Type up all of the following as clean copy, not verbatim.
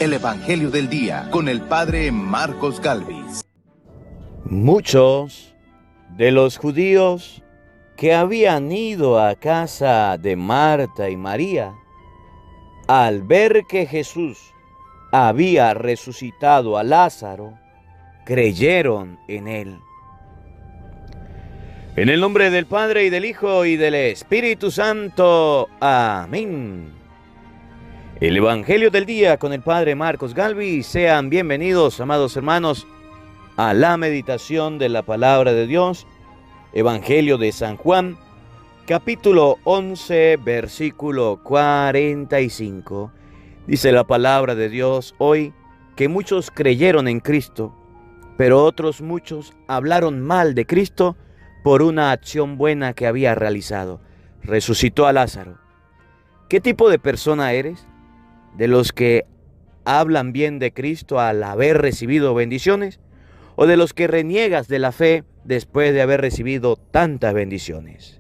el Evangelio del Día con el Padre Marcos Gálvez. Muchos de los judíos que habían ido a casa de Marta y María, al ver que Jesús había resucitado a Lázaro, creyeron en él. En el nombre del Padre, y del Hijo, y del Espíritu Santo. Amén. El Evangelio del Día con el Padre Marcos Gálvez. Sean bienvenidos, amados hermanos, a la meditación de la Palabra de Dios. Evangelio de San Juan, capítulo 11, versículo 45. Dice la Palabra de Dios hoy que muchos creyeron en Cristo, pero otros muchos hablaron mal de Cristo por una acción buena que había realizado. Resucitó a Lázaro. ¿Qué tipo de persona eres? ¿De los que hablan bien de Cristo al haber recibido bendiciones? ¿O de los que reniegas de la fe después de haber recibido tantas bendiciones?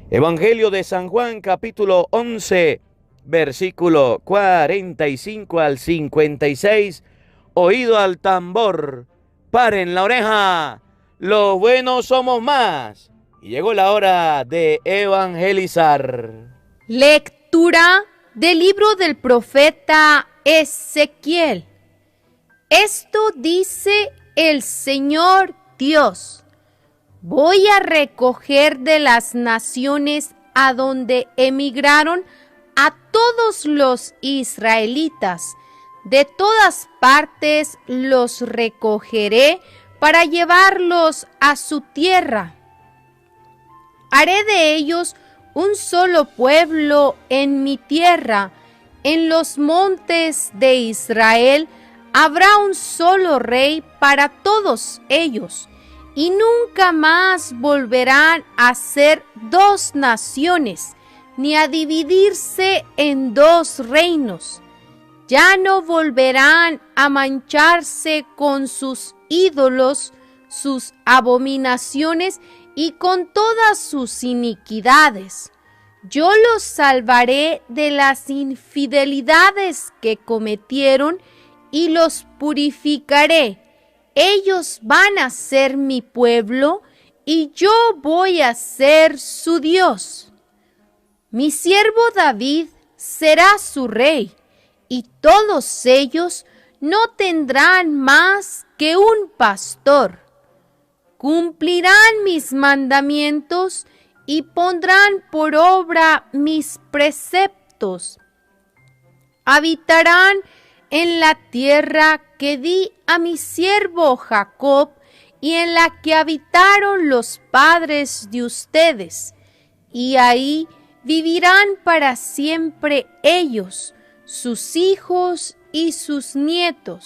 Evangelio de San Juan, capítulo 11, versículo 45 al 56. Oído al tambor, paren la oreja, los buenos somos más. Y llegó la hora de evangelizar. Lectura del libro del profeta Ezequiel. Esto dice el Señor Dios: voy a recoger de las naciones a donde emigraron a todos los israelitas. De todas partes los recogeré para llevarlos a su tierra. Haré de ellos un solo pueblo en mi tierra. En los montes de Israel habrá un solo rey para todos ellos, y nunca más volverán a ser dos naciones, ni a dividirse en dos reinos. Ya no volverán a mancharse con sus ídolos, sus abominaciones y con todas sus iniquidades. Yo los salvaré de las infidelidades que cometieron y los purificaré. Ellos van a ser mi pueblo y yo voy a ser su Dios. Mi siervo David será su rey, y todos ellos no tendrán más que un pastor. Cumplirán mis mandamientos y pondrán por obra mis preceptos. Habitarán en la tierra que di a mi siervo Jacob y en la que habitaron los padres de ustedes, y ahí vivirán para siempre ellos, sus hijos y sus nietos.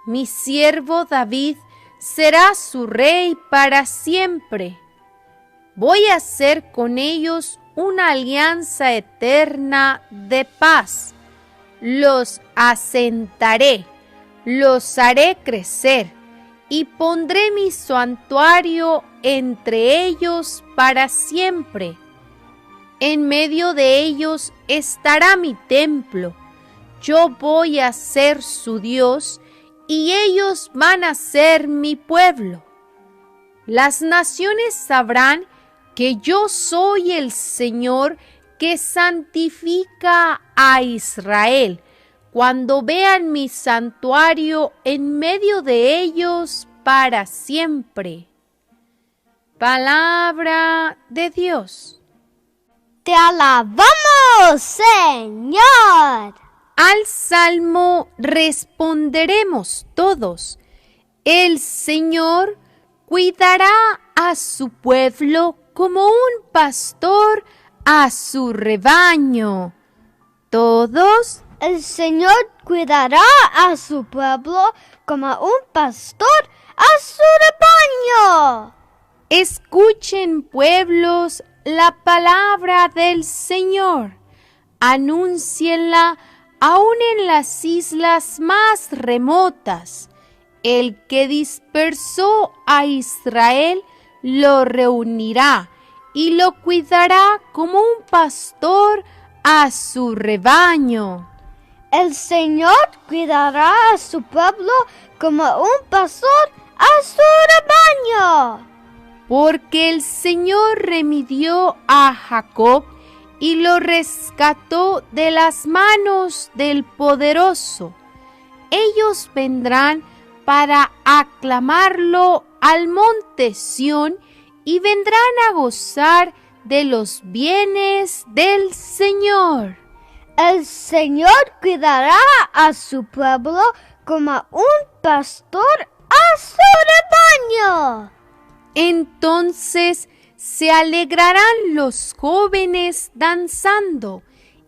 Mi siervo David será su rey para siempre. Voy a hacer con ellos una alianza eterna de paz. Los asentaré, los haré crecer, y pondré mi santuario entre ellos para siempre. En medio de ellos estará mi templo. Yo voy a ser su Dios, y ellos van a ser mi pueblo. Las naciones sabrán que yo soy el Señor que santifica a Israel, cuando vean mi santuario en medio de ellos para siempre. Palabra de Dios. ¡Te alabamos, Señor! Al salmo responderemos todos: el Señor cuidará a su pueblo como un pastor a su rebaño. Todos: el Señor cuidará a su pueblo como un pastor a su rebaño. Escuchen, pueblos, la palabra del Señor. Anúncienla aún en las islas más remotas. El que dispersó a Israel lo reunirá y lo cuidará como un pastor a su rebaño. El Señor cuidará a su pueblo como un pastor a su rebaño. Porque el Señor remidió a Jacob y lo rescató de las manos del poderoso. Ellos vendrán para aclamarlo al monte Sión y vendrán a gozar de los bienes del Señor. El Señor cuidará a su pueblo como un pastor a su rebaño. Entonces se alegrarán los jóvenes danzando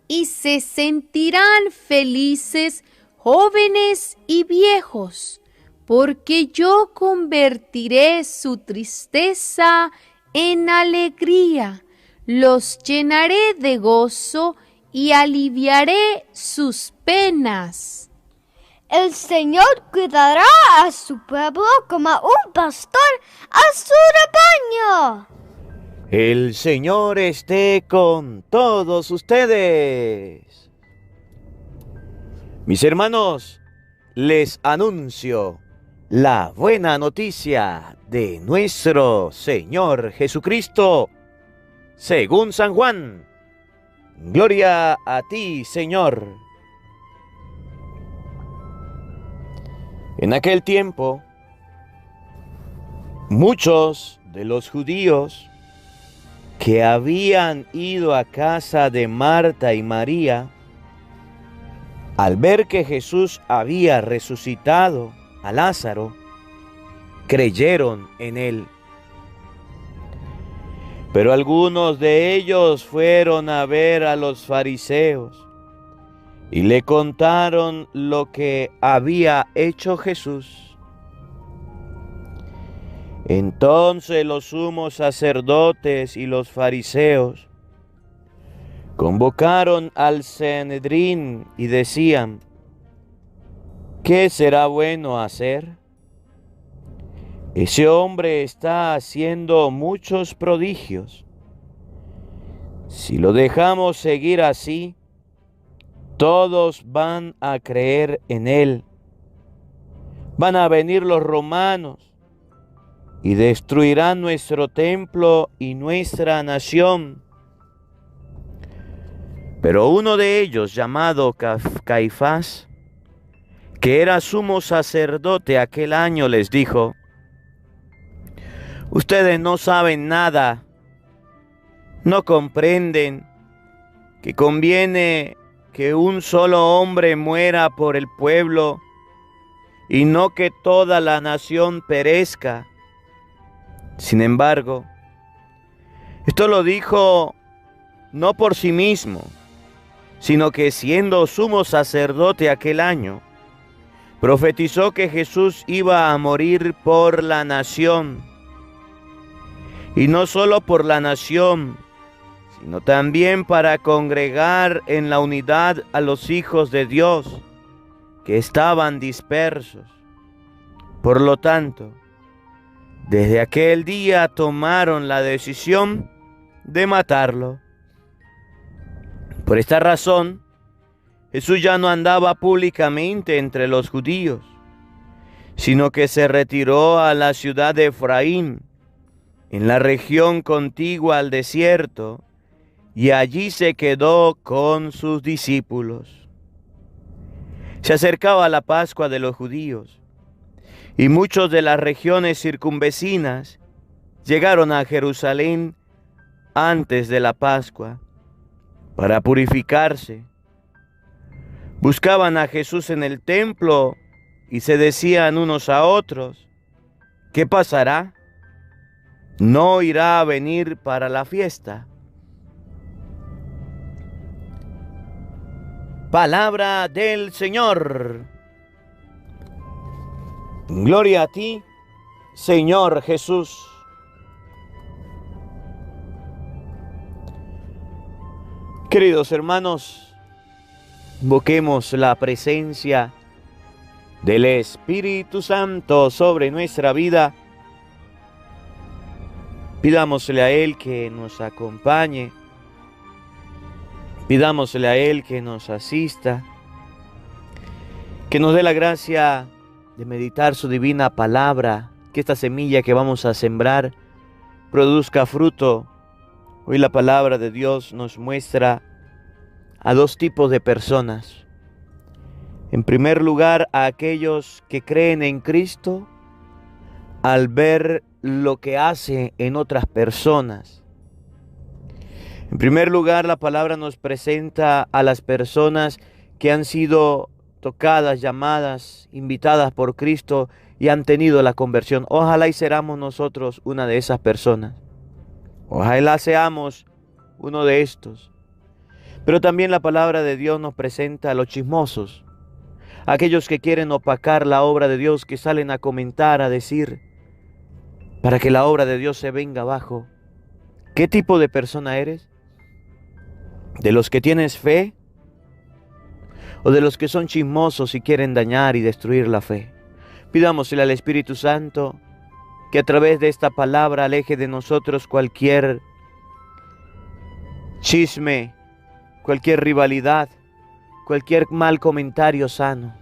y se sentirán felices jóvenes y viejos, porque yo convertiré su tristeza en alegría, los llenaré de gozo y aliviaré sus penas. El Señor cuidará a su pueblo como un pastor a su rebaño. El Señor esté con todos ustedes. Mis hermanos, les anuncio la buena noticia de nuestro Señor Jesucristo, según San Juan. Gloria a ti, Señor. En aquel tiempo, muchos de los judíos que habían ido a casa de Marta y María, al ver que Jesús había resucitado a Lázaro, creyeron en él. Pero algunos de ellos fueron a ver a los fariseos y le contaron lo que había hecho Jesús. Entonces los sumos sacerdotes y los fariseos convocaron al Sanedrín y decían: ¿qué será bueno hacer? Ese hombre está haciendo muchos prodigios. Si lo dejamos seguir así, todos van a creer en él. Van a venir los romanos y destruirán nuestro templo y nuestra nación. Pero uno de ellos, llamado Caifás, que era sumo sacerdote aquel año, les dijo: ustedes no saben nada, no comprenden que conviene que un solo hombre muera por el pueblo y no que toda la nación perezca. Sin embargo, esto lo dijo no por sí mismo, sino que siendo sumo sacerdote aquel año, profetizó que Jesús iba a morir por la nación. Y no solo por la nación, sino también para congregar en la unidad a los hijos de Dios que estaban dispersos. Por lo tanto, desde aquel día tomaron la decisión de matarlo. Por esta razón, Jesús ya no andaba públicamente entre los judíos, sino que se retiró a la ciudad de Efraín, en la región contigua al desierto, y allí se quedó con sus discípulos. Se acercaba la Pascua de los judíos, y muchos de las regiones circunvecinas llegaron a Jerusalén antes de la Pascua para purificarse. Buscaban a Jesús en el templo y se decían unos a otros: ¿qué pasará? ¿No irá a venir para la fiesta? Palabra del Señor. Gloria a ti, Señor Jesús. Queridos hermanos, invoquemos la presencia del Espíritu Santo sobre nuestra vida. Pidámosle a Él que nos acompañe. Pidámosle a Él que nos asista. Que nos dé la gracia de meditar su divina palabra, que esta semilla que vamos a sembrar produzca fruto. Hoy la palabra de Dios nos muestra a dos tipos de personas. En primer lugar, a aquellos que creen en Cristo al ver lo que hace en otras personas. En primer lugar, la palabra nos presenta a las personas que han sido tocadas, llamadas, invitadas por Cristo y han tenido la conversión. Ojalá y seamos nosotros una de esas personas. Ojalá seamos uno de estos. Pero también la palabra de Dios nos presenta a los chismosos, aquellos que quieren opacar la obra de Dios, que salen a comentar, a decir, para que la obra de Dios se venga abajo. ¿Qué tipo de persona eres? ¿De los que tienes fe? ¿O de los que son chismosos y quieren dañar y destruir la fe? Pidámosle al Espíritu Santo que a través de esta palabra aleje de nosotros cualquier chisme, cualquier rivalidad, cualquier mal comentario sano.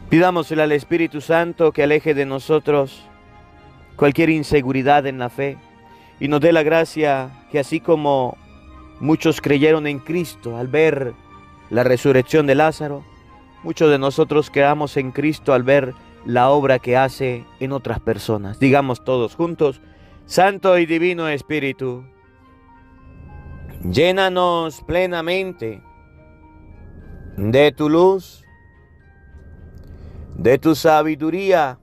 Pidámosle al Espíritu Santo que aleje de nosotros cualquier inseguridad en la fe y nos dé la gracia que así como muchos creyeron en Cristo al ver la resurrección de Lázaro, muchos de nosotros creamos en Cristo al ver la obra que hace en otras personas. Digamos todos juntos: Santo y Divino Espíritu, llénanos plenamente de tu luz, de tu sabiduría,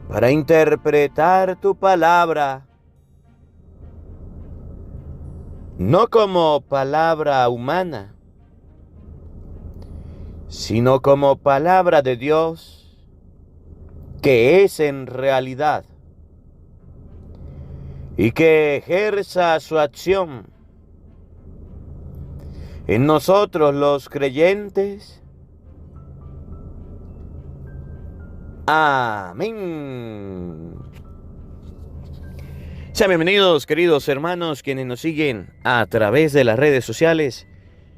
para interpretar tu palabra, no como palabra humana, sino como palabra de Dios, que es en realidad, y que ejerza su acción en nosotros los creyentes. Amén. Sean bienvenidos, queridos hermanos, quienes nos siguen a través de las redes sociales.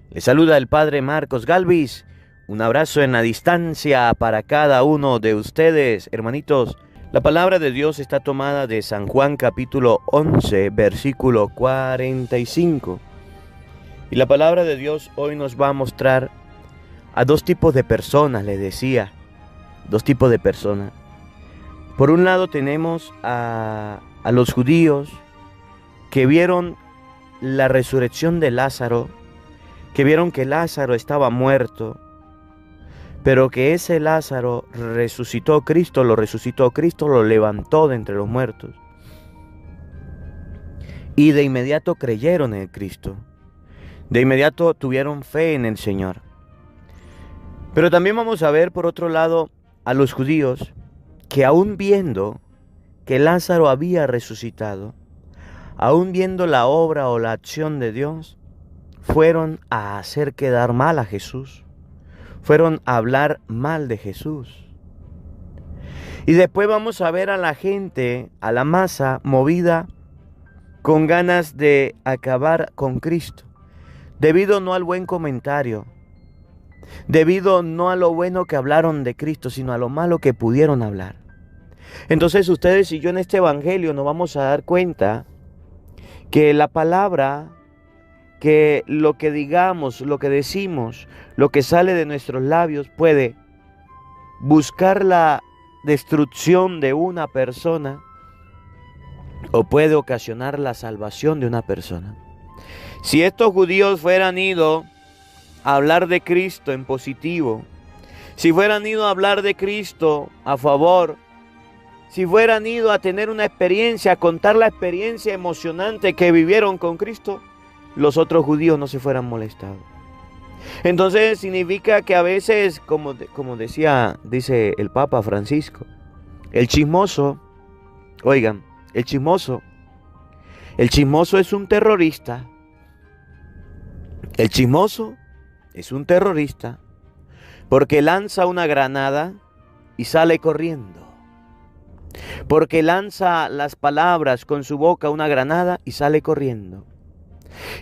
Les saluda el Padre Marcos Galvis. Un abrazo en la distancia para cada uno de ustedes, hermanitos. La palabra de Dios está tomada de San Juan capítulo 11, versículo 45. Y la palabra de Dios hoy nos va a mostrar a dos tipos de personas, les decía. Dos tipos de personas. Por un lado tenemos a los judíos que vieron la resurrección de Lázaro, que vieron que Lázaro estaba muerto, pero que ese Lázaro resucitó Cristo, lo levantó de entre los muertos. Y de inmediato creyeron en Cristo. De inmediato tuvieron fe en el Señor. Pero también vamos a ver por otro lado a los judíos que aún viendo que Lázaro había resucitado, aún viendo la obra o la acción de Dios, fueron a hacer quedar mal a Jesús, fueron a hablar mal de Jesús. Y después vamos a ver a la gente, a la masa movida con ganas de acabar con Cristo, debido no al buen comentario, debido no a lo bueno que hablaron de Cristo, sino a lo malo que pudieron hablar. Entonces ustedes y yo en este evangelio nos vamos a dar cuenta que la palabra, que lo que digamos, lo que decimos, lo que sale de nuestros labios puede buscar la destrucción de una persona o puede ocasionar la salvación de una persona. Si estos judíos fueran ido a hablar de Cristo en positivo, si fueran ido a hablar de Cristo a favor, si fueran ido a tener una experiencia, a contar la experiencia emocionante que vivieron con Cristo, los otros judíos no se fueran molestados. Entonces significa que a veces, como dice el Papa Francisco, el chismoso, oigan, el chismoso es un terrorista. El chismoso es un terrorista porque lanza una granada y sale corriendo. Porque lanza las palabras con su boca, una granada, y sale corriendo.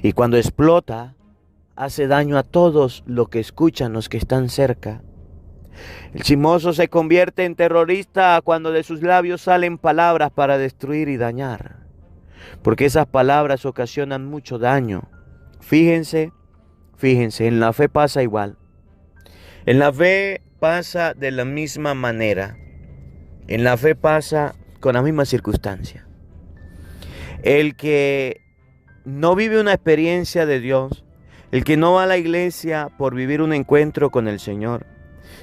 Y cuando explota, hace daño a todos los que escuchan, los que están cerca. El chismoso se convierte en terrorista cuando de sus labios salen palabras para destruir y dañar, porque esas palabras ocasionan mucho daño. Fíjense, en la fe pasa igual. En la fe pasa de la misma manera. En la fe pasa con la misma circunstancia. El que no vive una experiencia de Dios, el que no va a la iglesia por vivir un encuentro con el Señor,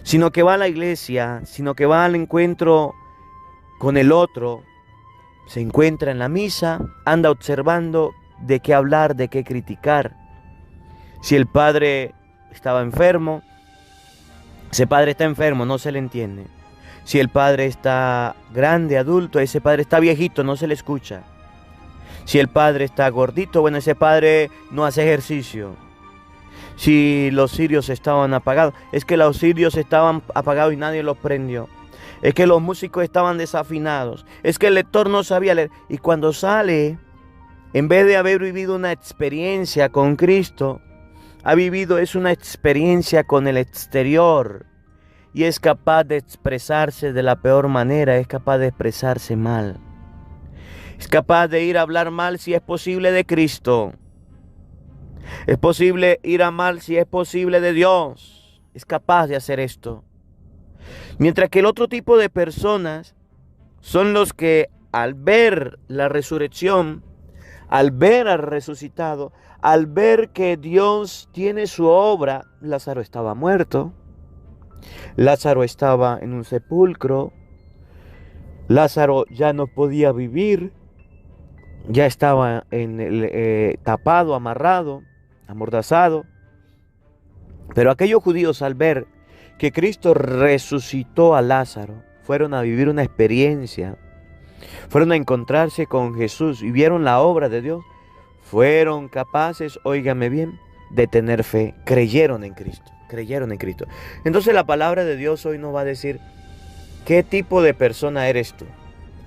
sino que va a la iglesia, sino que va al encuentro con el otro, se encuentra en la misa, anda observando de qué hablar, de qué criticar. Si el padre estaba enfermo, ese padre está enfermo, no se le entiende. Si el padre está grande, adulto, ese padre está viejito, no se le escucha. Si el padre está gordito, bueno, ese padre no hace ejercicio. Si los cirios estaban apagados, es que los cirios estaban apagados y nadie los prendió. Es que los músicos estaban desafinados. Es que el lector no sabía leer. Y cuando sale, en vez de haber vivido una experiencia con Cristo, ha vivido es una experiencia con el exterior. Y es capaz de expresarse de la peor manera, es capaz de expresarse mal. Es capaz de ir a hablar mal si es posible de Cristo. Es posible ir a mal si es posible de Dios. Es capaz de hacer esto. Mientras que el otro tipo de personas son los que al ver la resurrección, al ver al resucitado, al ver que Dios tiene su obra, Lázaro estaba muerto, Lázaro estaba en un sepulcro, Lázaro ya no podía vivir, ya estaba tapado, amarrado, amordazado. Pero aquellos judíos al ver que Cristo resucitó a Lázaro, fueron a vivir una experiencia, fueron a encontrarse con Jesús y vieron la obra de Dios, fueron capaces, óigame bien, de tener fe, creyeron en Cristo. Entonces la palabra de Dios hoy nos va a decir, ¿qué tipo de persona eres tú?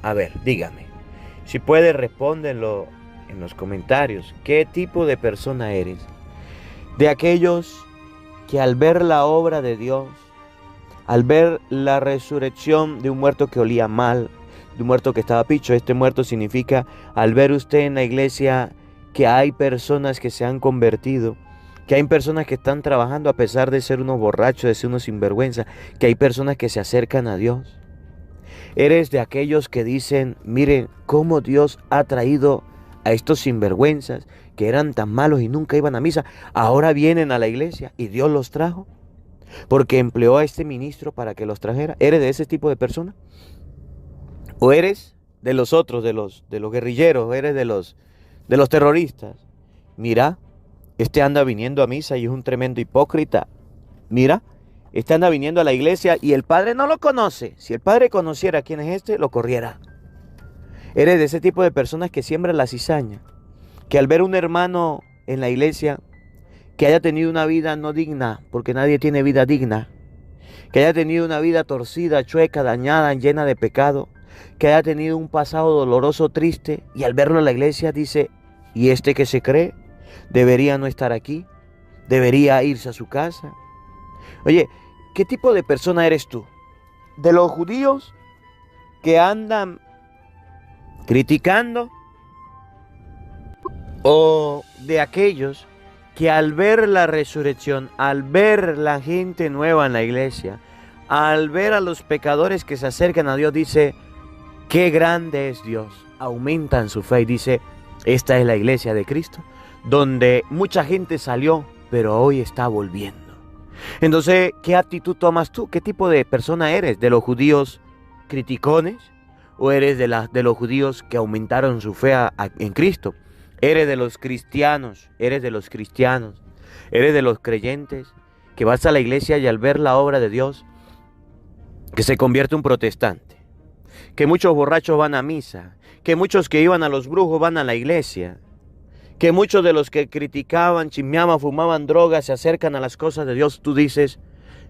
A ver, dígame. Si puede, respóndenlo en los comentarios. ¿Qué tipo de persona eres? De aquellos que al ver la obra de Dios, al ver la resurrección de un muerto que olía mal, de un muerto que estaba picho, este muerto significa, al ver usted en la iglesia que hay personas que se han convertido, que hay personas que están trabajando a pesar de ser unos borrachos, de ser unos sinvergüenza, que hay personas que se acercan a Dios. Eres de aquellos que dicen, miren cómo Dios ha traído a estos sinvergüenzas que eran tan malos y nunca iban a misa, ahora vienen a la iglesia y Dios los trajo porque empleó a este ministro para que los trajera. ¿Eres de ese tipo de persona? ¿O eres de los otros, de los guerrilleros, eres de los terroristas? Mira, este anda viniendo a misa y es un tremendo hipócrita. Mira, este anda viniendo a la iglesia y el padre no lo conoce. Si el padre conociera quién es este, lo corriera. Eres de ese tipo de personas que siembran la cizaña, que al ver un hermano en la iglesia que haya tenido una vida no digna, porque nadie tiene vida digna, que haya tenido una vida torcida, chueca, dañada, llena de pecado, que haya tenido un pasado doloroso, triste, y al verlo en la iglesia dice, ¿y este que se cree? Debería no estar aquí, debería irse a su casa. Oye, ¿qué tipo de persona eres tú? ¿De los judíos que andan criticando? ¿O de aquellos que al ver la resurrección, al ver la gente nueva en la iglesia, al ver a los pecadores que se acercan a Dios, dice, qué grande es Dios? Aumentan su fe y dice, esta es la iglesia de Cristo, donde mucha gente salió, pero hoy está volviendo. Entonces, ¿qué actitud tomas tú? ¿Qué tipo de persona eres? ¿De los judíos criticones? ¿O eres de los judíos que aumentaron su fe en Cristo? ¿Eres de los cristianos? ¿Eres de los cristianos? ¿Eres de los creyentes que vas a la iglesia y al ver la obra de Dios, que se convierte un protestante? Que muchos borrachos van a misa, que muchos que iban a los brujos van a la iglesia, que muchos de los que criticaban, chismeaban, fumaban drogas, se acercan a las cosas de Dios. Tú dices,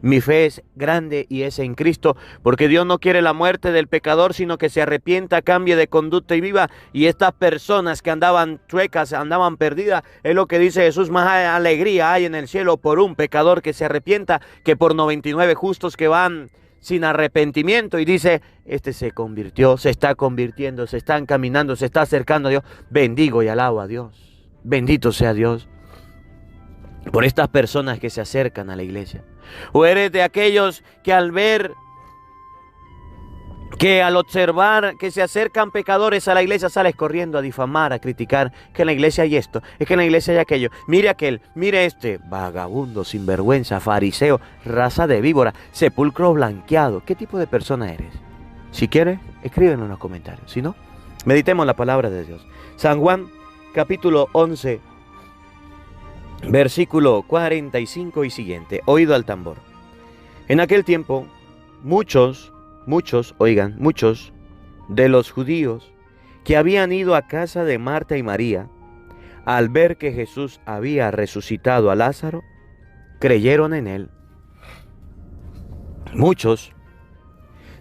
Mi fe es grande y es en Cristo, porque Dios no quiere la muerte del pecador, sino que se arrepienta, cambie de conducta y viva. Y estas personas que andaban chuecas, andaban perdidas, es lo que dice Jesús: más alegría hay en el cielo por un pecador que se arrepienta que por 99 justos que van sin arrepentimiento. Y dice, este se convirtió, se está convirtiendo, se está encaminando, se está acercando a Dios. Bendigo y alabo a Dios. Bendito sea Dios por estas personas que se acercan a la iglesia. O eres de aquellos que al observar que se acercan pecadores a la iglesia, sales corriendo a difamar, a criticar, que en la iglesia hay esto, es que en la iglesia hay aquello, mire aquel, mire este, vagabundo, sinvergüenza, fariseo, raza de víbora, sepulcro blanqueado. ¿Qué tipo de persona eres? Si quieres, escríbelo en los comentarios. Si no, meditemos la palabra de Dios. San Juan, capítulo 11, versículo 45 y siguiente. Oído al tambor. En aquel tiempo, muchos de los judíos que habían ido a casa de Marta y María, al ver que Jesús había resucitado a Lázaro, creyeron en él. Muchos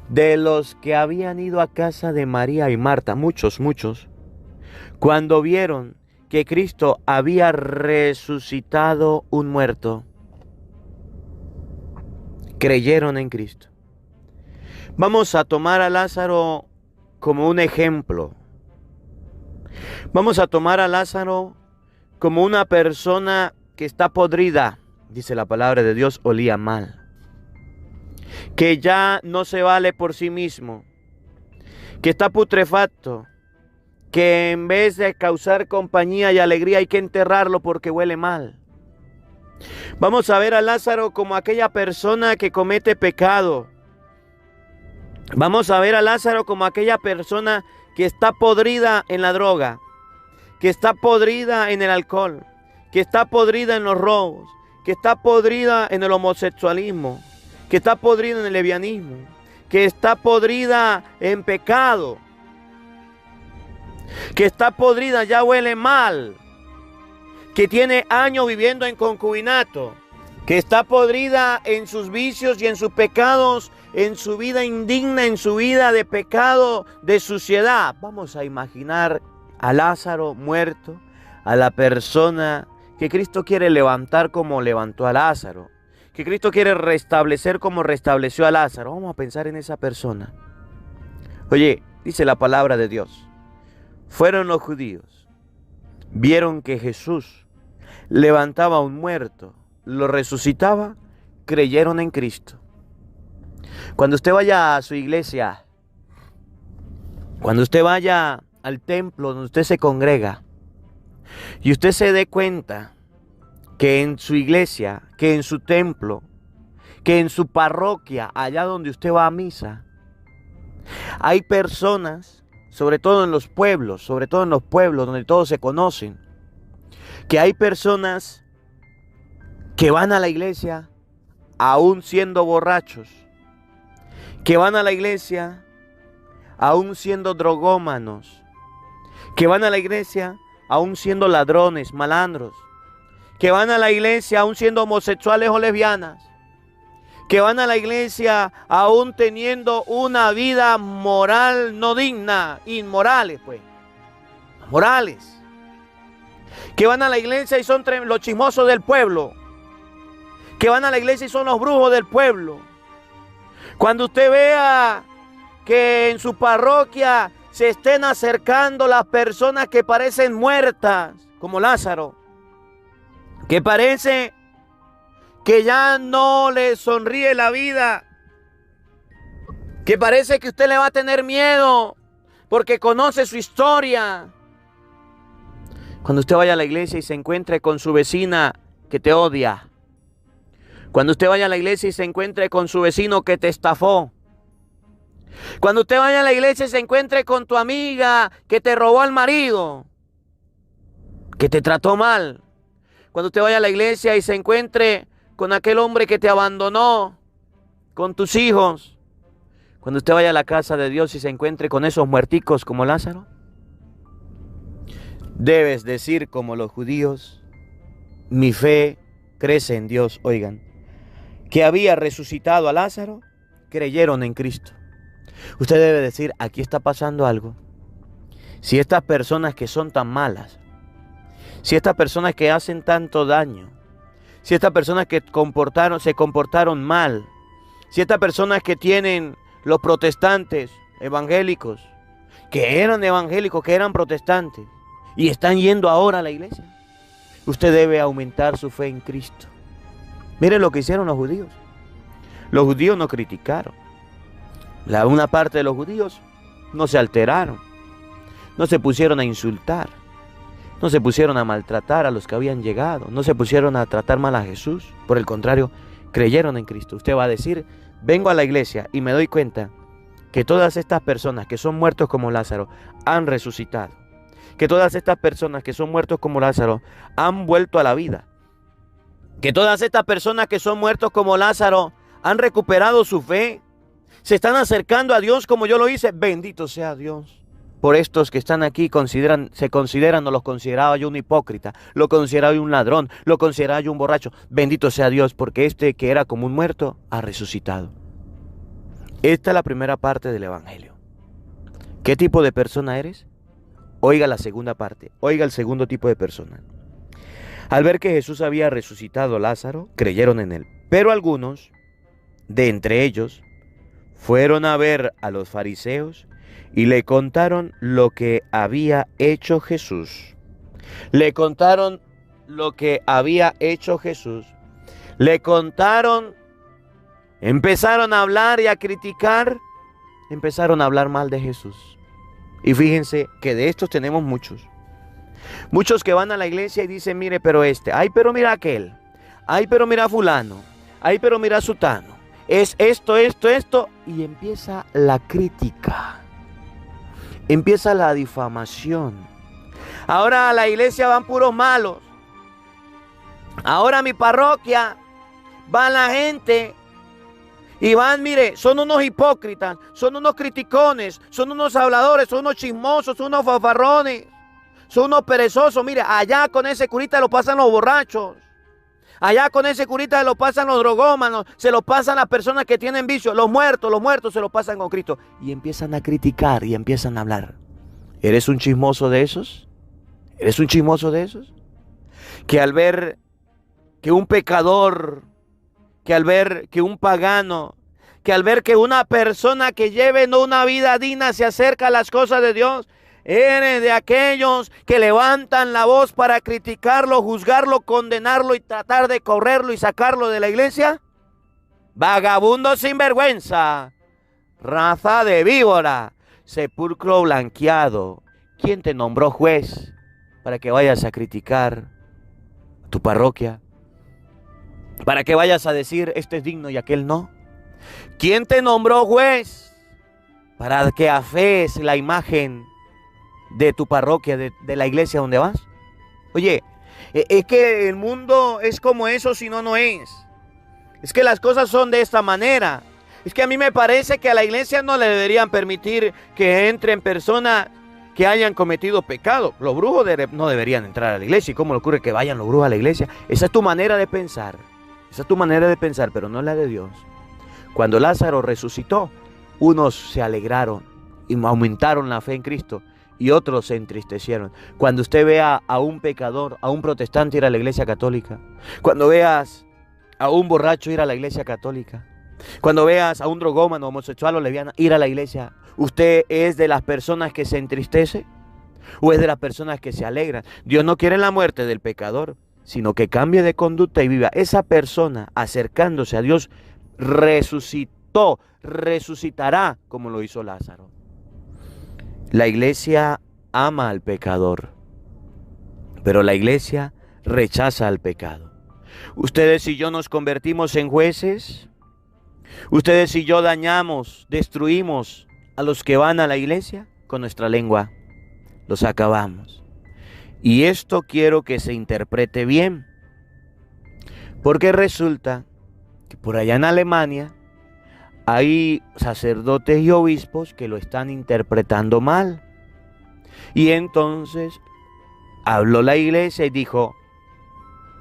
de los que habían ido a casa de María y Marta, muchos, cuando vieron que Cristo había resucitado un muerto, creyeron en Cristo. Vamos a tomar a Lázaro como un ejemplo. Vamos a tomar a Lázaro como una persona que está podrida, dice la palabra de Dios, olía mal, que ya no se vale por sí mismo, que está putrefacto, que en vez de causar compañía y alegría hay que enterrarlo porque huele mal. Vamos a ver a Lázaro como aquella persona que comete pecado. Vamos a ver a Lázaro como aquella persona que está podrida en la droga, que está podrida en el alcohol, que está podrida en los robos, que está podrida en el homosexualismo, que está podrida en el lesbianismo, que está podrida en pecado, que está podrida, ya huele mal, que tiene años viviendo en concubinato, que está podrida en sus vicios y en sus pecados, en su vida indigna, en su vida de pecado, de suciedad. Vamos a imaginar a Lázaro muerto, a la persona que Cristo quiere levantar como levantó a Lázaro, que Cristo quiere restablecer como restableció a Lázaro. Vamos a pensar en esa persona. Oye, dice la palabra de Dios, fueron los judíos, vieron que Jesús levantaba a un muerto, lo resucitaba, creyeron en Cristo. Cuando usted vaya a su iglesia, cuando usted vaya al templo donde usted se congrega y usted se dé cuenta que en su iglesia, que en su templo, que en su parroquia, allá donde usted va a misa, hay personas, sobre todo en los pueblos donde todos se conocen, que hay personas que van a la iglesia aún siendo borrachos, que van a la iglesia aún siendo drogómanos, que van a la iglesia aún siendo ladrones, malandros, que van a la iglesia aún siendo homosexuales o lesbianas, que van a la iglesia aún teniendo una vida moral no digna, inmorales pues, morales, que van a la iglesia y son los chismosos del pueblo, que van a la iglesia y son los brujos del pueblo. Cuando usted vea que en su parroquia se estén acercando las personas que parecen muertas, como Lázaro, que parece que ya no le sonríe la vida, que parece que usted le va a tener miedo porque conoce su historia. Cuando usted vaya a la iglesia y se encuentre con su vecina que te odia, cuando usted vaya a la iglesia y se encuentre con su vecino que te estafó, cuando usted vaya a la iglesia y se encuentre con tu amiga que te robó al marido, que te trató mal, cuando usted vaya a la iglesia y se encuentre con aquel hombre que te abandonó, con tus hijos, cuando usted vaya a la casa de Dios y se encuentre con esos muerticos como Lázaro, debes decir como los judíos, mi fe crece en Dios, oigan, que había resucitado a Lázaro, creyeron en Cristo. Usted debe decir, aquí está pasando algo. Si estas personas que son tan malas, si estas personas que hacen tanto daño, si estas personas que se comportaron mal, si estas personas que tienen los protestantes evangélicos, que eran evangélicos, que eran protestantes, y están yendo ahora a la iglesia, usted debe aumentar su fe en Cristo. Miren lo que hicieron los judíos. Los judíos no criticaron. Una parte de los judíos no se alteraron, no se pusieron a insultar, no se pusieron a maltratar a los que habían llegado, no se pusieron a tratar mal a Jesús. Por el contrario, creyeron en Cristo. Usted va a decir, vengo a la iglesia y me doy cuenta que todas estas personas que son muertos como Lázaro han resucitado. Que todas estas personas que son muertos como Lázaro han vuelto a la vida. Que todas estas personas que son muertos como Lázaro han recuperado su fe. Se están acercando a Dios como yo lo hice. Bendito sea Dios. Por estos que están aquí no los consideraba yo un hipócrita, lo consideraba yo un ladrón, lo consideraba yo un borracho. Bendito sea Dios, porque este que era como un muerto ha resucitado. Esta es la primera parte del evangelio. ¿Qué tipo de persona eres? Oiga la segunda parte, oiga el segundo tipo de persona. Al ver que Jesús había resucitado a Lázaro, creyeron en él. Pero algunos, de entre ellos, fueron a ver a los fariseos y le contaron lo que había hecho Jesús. Le contaron lo que había hecho Jesús. Le contaron, empezaron a hablar y a criticar, empezaron a hablar mal de Jesús. Y fíjense que de estos tenemos muchos. Muchos que van a la iglesia y dicen, mire, pero ay, pero mira aquel, ay, pero mira fulano, ay, pero mira sutano, es esto, y empieza la crítica, empieza la difamación. Ahora a la iglesia van puros malos, ahora a mi parroquia va la gente y van, mire, son unos hipócritas, son unos criticones, son unos habladores, son unos chismosos, son unos fanfarrones. Son unos perezosos. Mire, allá con ese curita lo pasan los borrachos. Allá con ese curita lo pasan los drogómanos. Se lo pasan las personas que tienen vicio. Los muertos se lo pasan con Cristo. Y empiezan a criticar y empiezan a hablar. ¿Eres un chismoso de esos? ¿Eres un chismoso de esos? Que al ver que un pecador, que al ver que un pagano, que al ver que una persona que lleve no una vida digna se acerca a las cosas de Dios, eres de aquellos que levantan la voz para criticarlo, juzgarlo, condenarlo y tratar de correrlo y sacarlo de la iglesia. Vagabundo sinvergüenza, raza de víbora, sepulcro blanqueado. ¿Quién te nombró juez para que vayas a criticar tu parroquia? Para que vayas a decir este es digno y aquel no. ¿Quién te nombró juez para que afees la imagen de tu parroquia, de la iglesia donde vas? Oye, es que el mundo es como eso, si no, no es. Es que las cosas son de esta manera. Es que a mí me parece que a la iglesia no le deberían permitir que entren personas que hayan cometido pecado. Los brujos no deberían entrar a la iglesia. ¿Y cómo le ocurre que vayan los brujos a la iglesia? Esa es tu manera de pensar. Esa es tu manera de pensar, pero no es la de Dios. Cuando Lázaro resucitó, unos se alegraron y aumentaron la fe en Cristo. Y otros se entristecieron. Cuando usted vea a un pecador, a un protestante ir a la iglesia católica, cuando veas a un borracho ir a la iglesia católica, cuando veas a un drogómano, homosexual o lesbiana ir a la iglesia, ¿usted es de las personas que se entristece o es de las personas que se alegran? Dios no quiere la muerte del pecador, sino que cambie de conducta y viva. Esa persona acercándose a Dios resucitará como lo hizo Lázaro. La iglesia ama al pecador, pero la iglesia rechaza al pecado. Ustedes y yo nos convertimos en jueces. Ustedes y yo dañamos, destruimos a los que van a la iglesia con nuestra lengua. Los acabamos. Y esto quiero que se interprete bien, porque resulta que por allá en Alemania hay sacerdotes y obispos que lo están interpretando mal. Y entonces habló la iglesia y dijo,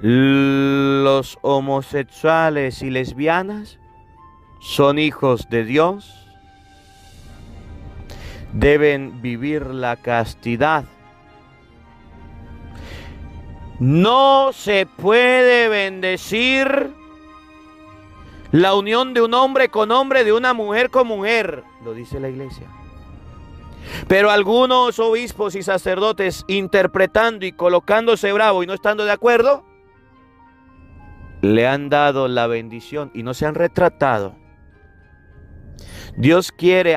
Los homosexuales y lesbianas son hijos de Dios. Deben vivir la castidad. No se puede bendecir la unión de un hombre con hombre, de una mujer con mujer, lo dice la iglesia. Pero algunos obispos y sacerdotes, interpretando y colocándose bravo y no estando de acuerdo, le han dado la bendición y no se han retratado. Dios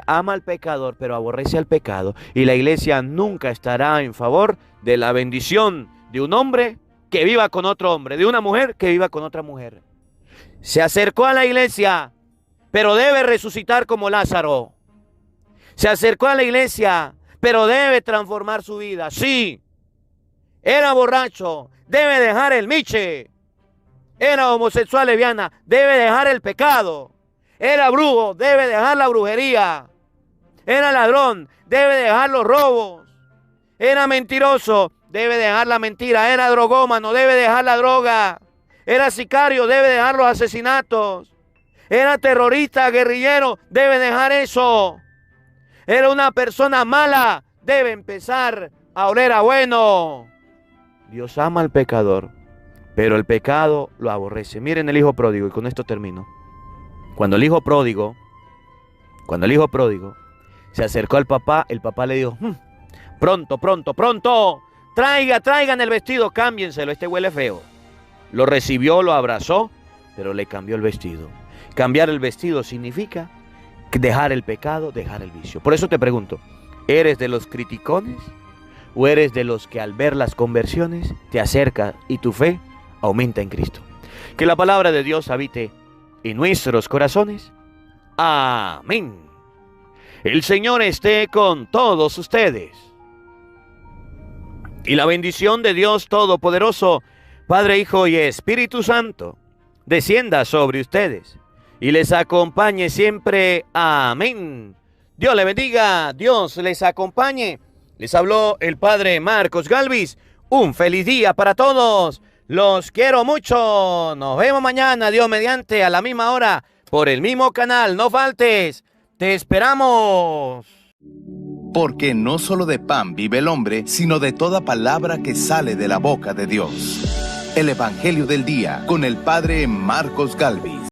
ama al pecador, pero aborrece al pecado. Y la iglesia nunca estará en favor de la bendición de un hombre que viva con otro hombre, de una mujer que viva con otra mujer. Se acercó a la iglesia, pero debe resucitar como Lázaro. Se acercó a la iglesia, pero debe transformar su vida. Sí, era borracho, debe dejar el miche. Era homosexual, lesbiana, debe dejar el pecado. Era brujo, debe dejar la brujería. Era ladrón, debe dejar los robos. Era mentiroso, debe dejar la mentira. Era drogómano, debe dejar la droga. Era sicario, debe dejar los asesinatos. Era terrorista, guerrillero, debe dejar eso. Era una persona mala, debe empezar a oler a bueno. Dios ama al pecador, pero el pecado lo aborrece. Miren el hijo pródigo, y con esto termino. Cuando el hijo pródigo se acercó al papá, el papá le dijo, pronto, traigan el vestido, cámbienselo, este huele feo. Lo recibió, lo abrazó, pero le cambió el vestido. Cambiar el vestido significa dejar el pecado, dejar el vicio. Por eso te pregunto, ¿eres de los criticones o eres de los que al ver las conversiones te acercas y tu fe aumenta en Cristo? Que la palabra de Dios habite en nuestros corazones. Amén. El Señor esté con todos ustedes. Y la bendición de Dios Todopoderoso, Padre, Hijo y Espíritu Santo, descienda sobre ustedes y les acompañe siempre. Amén. Dios le bendiga, Dios les acompañe. Les habló el Padre Marcos Galvis. Un feliz día para todos. Los quiero mucho. Nos vemos mañana, Dios mediante, a la misma hora, por el mismo canal. No faltes. Te esperamos. Porque no solo de pan vive el hombre, sino de toda palabra que sale de la boca de Dios. El Evangelio del Día, con el Padre Marcos Galvis.